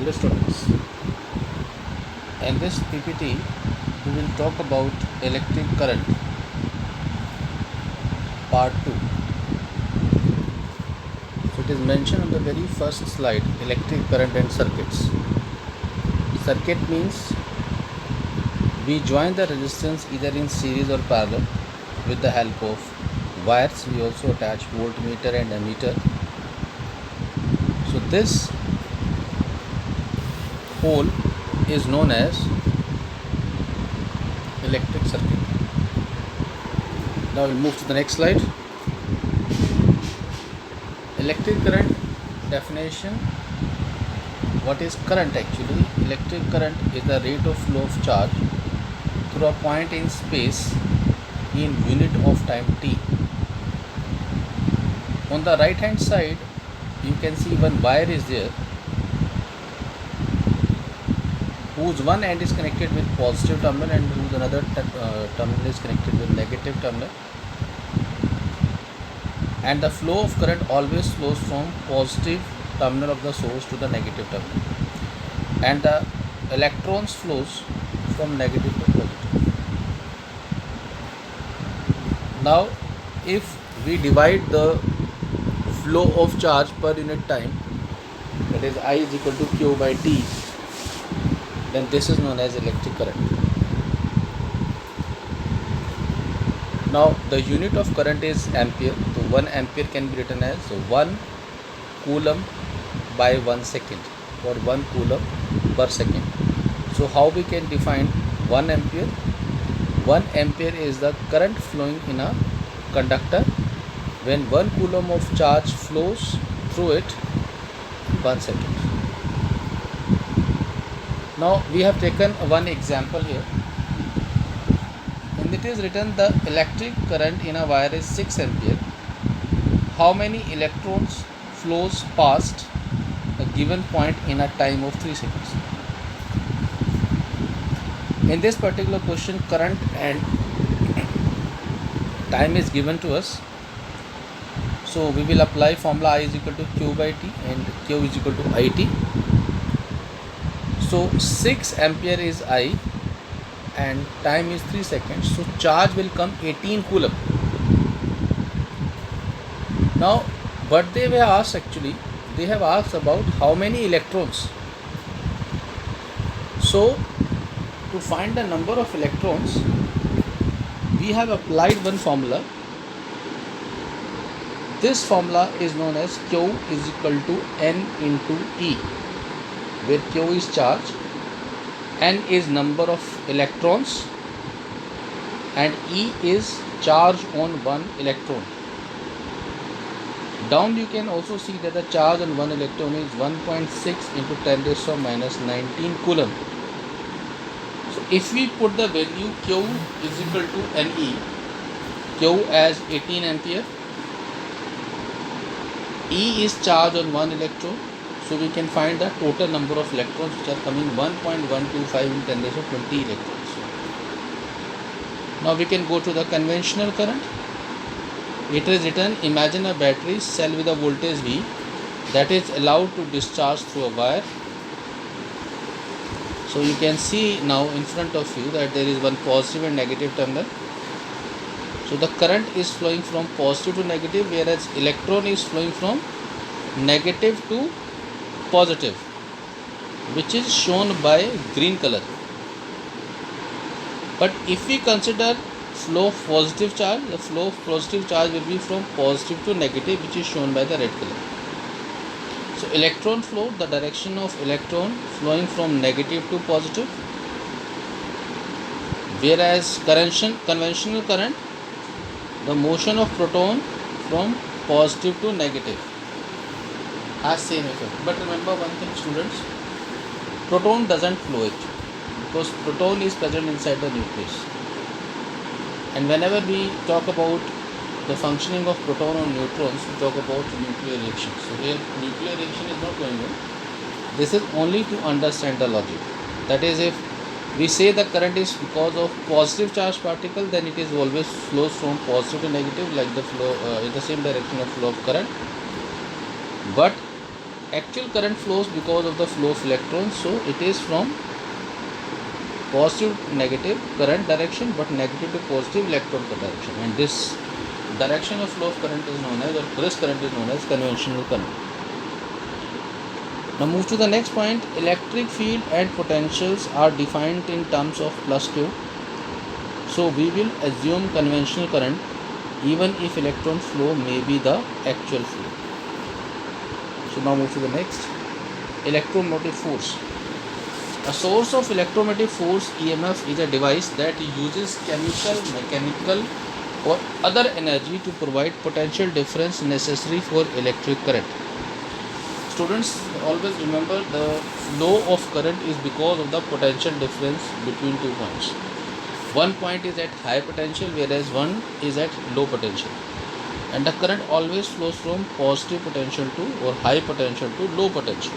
Hello students, in this PPT we will talk about electric current part 2. So it is mentioned on the very first slide, electric current and circuits. Circuit means we join the resistance either in series or parallel with the help of wires. We also attach voltmeter and ammeter. So this whole is known as electric circuit. Now we'll move to the next slide. Electric current definition. What is current actually? Electric current is the rate of flow of charge through a point in space in unit of time t. On the right hand side you can see one wire is there whose one end is connected with positive terminal and whose another terminal is connected with negative terminal, and the flow of current always flows from positive terminal of the source to the negative terminal, and the electrons flows from negative to positive. Now if we divide the flow of charge per unit time, that is I is equal to Q by T, then this is known as electric current. Now the unit of current is ampere, so 1 ampere can be written as 1 coulomb by 1 second, or 1 coulomb per second. So how we can define 1 ampere? 1 ampere is the current flowing in a conductor when 1 coulomb of charge flows through it in 1 second. Now we have taken one example here, and it is written the electric current in a wire is 6 ampere. How many electrons flows past a given point in a time of 3 seconds? In this particular question, current and time is given to us. So we will apply formula I is equal to Q by T and Q is equal to IT. So 6 ampere is I and time is 3 seconds. So charge will come 18 coulomb. Now what they were asked actually, they have asked about how many electrons. So to find the number of electrons, we have applied one formula. This formula is known as Q is equal to N into E, where Q is charge, N is number of electrons, and E is charge on one electron. Down you can also see that the charge on one electron is 1.6 into 10 raised to minus 19 coulomb. So if we put the value Q is equal to NE, Q as 18 ampere, E is charge on one electron, so we can find the total number of electrons which are coming 1.125 in 10 raised to 20 electrons. Now we can go to the conventional current. It is written, imagine a battery cell with a voltage V that is allowed to discharge through a wire. So you can see now in front of you that there is one positive and negative terminal. So the current is flowing from positive to negative, whereas electron is flowing from negative to positive, which is shown by green color. But if we consider flow of positive charge, the flow of positive charge will be from positive to negative, which is shown by the red color. So electron flow, the direction of electron flowing from negative to positive, whereas conventional current, the motion of proton from positive to negative has same effect. But remember one thing students, proton doesn't flow it, because proton is present inside the nucleus. And whenever we talk about the functioning of proton or neutrons, we talk about nuclear reaction. So here nuclear reaction is not going on. This is only to understand the logic. That is, if we say the current is because of positive charge particle, then it is always flows from positive to negative, like the flow in the same direction of flow of current. But actual current flows because of the flow of electrons, so it is from positive to negative current direction, but negative to positive electron direction, and this direction of flow of current is known as, or this current is known as conventional current. Now move to the next point. Electric field and potentials are defined in terms of plus Q. So we will assume conventional current even if electron flow may be the actual flow. So now move to the next. Electromotive force. A source of electromotive force EMF is a device that uses chemical, mechanical or other energy to provide potential difference necessary for electric current. Students, always remember the flow of current is because of the potential difference between 2 points. One point is at high potential whereas one is at low potential, and the current always flows from positive potential to, or high potential to, low potential.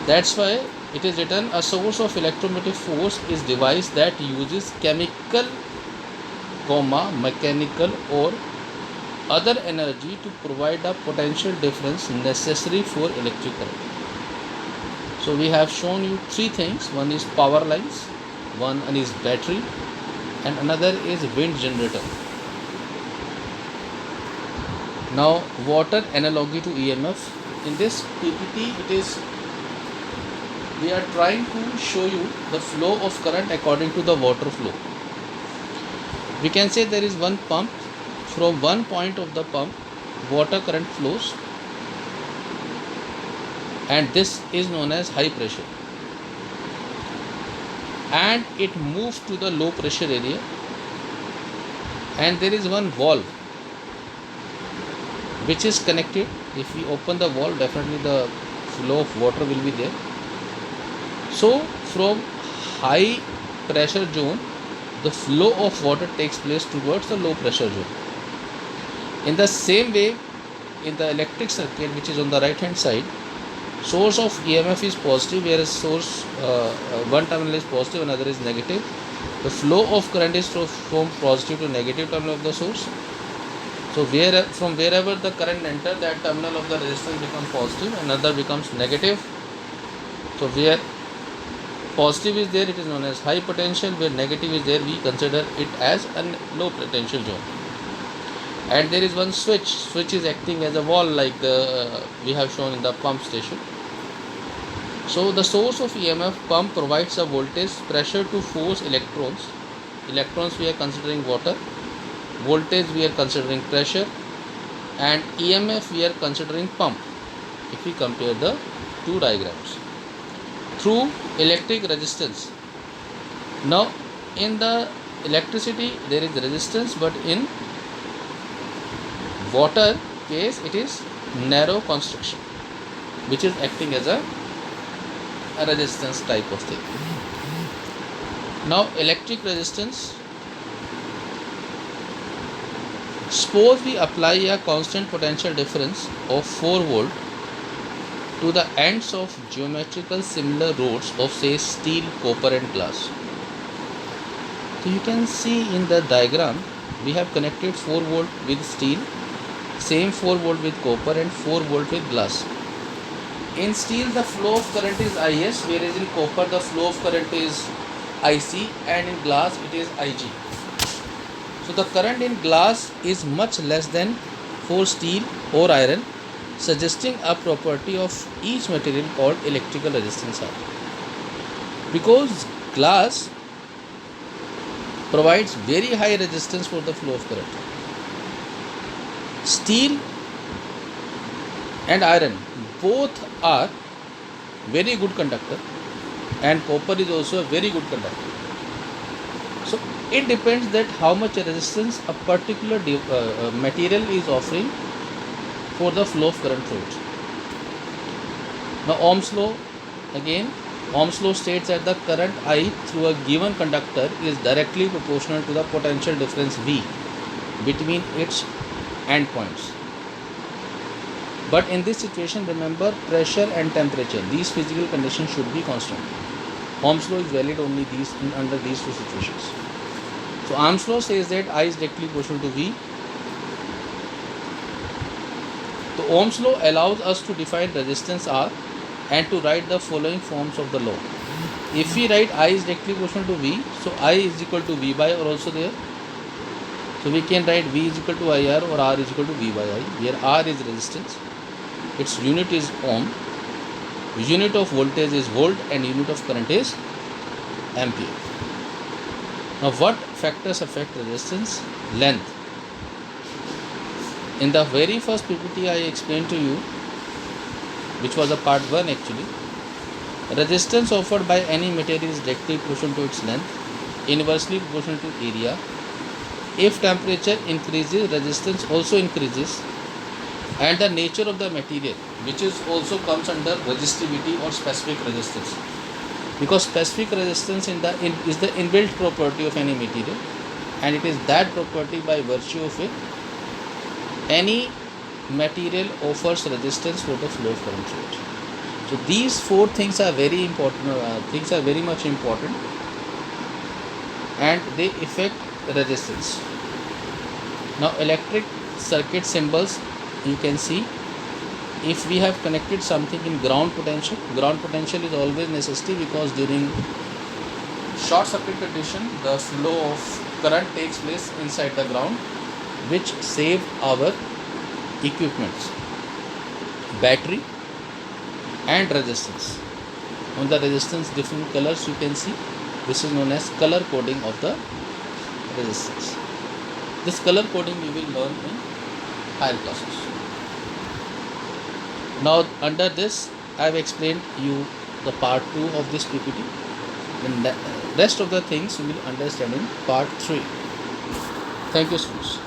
That's why it is written a source of electromotive force is device that uses chemical, mechanical or other energy to provide a potential difference necessary for electric current. So we have shown you three things. One is power lines, one is battery, and another is wind generator. Now water analogy to EMF. In this PPT we are trying to show you the flow of current according to the water flow. We can say there is one pump. From one point of the pump, water current flows, and this is known as high pressure, and it moves to the low pressure area, and there is one valve which is connected. If we open the valve, definitely the flow of water will be there. So from high pressure zone, the flow of water takes place towards the low pressure zone. In the same way, in the electric circuit, which is on the right hand side, source of EMF is positive, whereas source one terminal is positive, another is negative. The flow of current is from positive to negative terminal of the source. So from wherever the current enters, that terminal of the resistance becomes positive, another becomes negative. So where positive is there, it is known as high potential. Where negative is there, we consider it as a low potential zone. And there is one switch is acting as a valve, like we have shown in the pump station. So the source of EMF pump provides a voltage, pressure to force electrons. Electrons we are considering water, voltage we are considering pressure, and EMF we are considering pump, if we compare the two diagrams. Through electric resistance. Now in the electricity there is resistance, but in water case it is narrow constriction, which is acting as a resistance type of thing. Now electric resistance. Suppose we apply a constant potential difference of 4 volt to the ends of geometrical similar rods of, say, steel, copper and glass. So you can see in the diagram we have connected 4 volt with steel, same 4 volt with copper and 4 volt with glass. In steel the flow of current is Is, whereas in copper the flow of current is Ic, and in glass it is Ig. So the current in glass is much less than for steel or iron, suggesting a property of each material called electrical resistance R. Because glass provides very high resistance for the flow of current. Steel and iron both are very good conductor, and copper is also a very good conductor. So it depends that how much resistance a particular material is offering for the flow of current through it. Now Ohm's law, again Ohm's law states that the current I through a given conductor is directly proportional to the potential difference V between its endpoints. But in this situation, remember pressure and temperature, these physical conditions should be constant. Ohm's law is valid only under these two situations. So Ohm's law says that I is directly proportional to V So Ohm's law allows us to define resistance R and to write the following forms of the law. If we write I is directly proportional to V, so I is equal to V by R also there. So we can write V is equal to IR or R is equal to V by I, where R is resistance, its unit is ohm, unit of voltage is volt, and unit of current is ampere. Now what factors affect resistance? Length. In the very first PPT I explained to you, which was a part 1 actually, resistance offered by any material is directly proportional to its length, inversely proportional to area. If temperature increases, resistance also increases, and the nature of the material, which is also comes under resistivity or specific resistance, because specific resistance is the inbuilt property of any material, and it is that property by virtue of it any material offers resistance for the flow of current through it. So these four things are very important. Things are very much important, and they affect resistance. Now electric circuit symbols, you can see, if we have connected something in ground potential is always necessary, because during short circuit condition the flow of current takes place inside the ground, which save our equipments, battery and resistance. On the resistance different colors you can see, this is known as color coding of the resistance. This color coding you will learn in higher classes. Now under this I have explained you the part 2 of this PPT, and the rest of the things you will understand in part 3. Thank you students.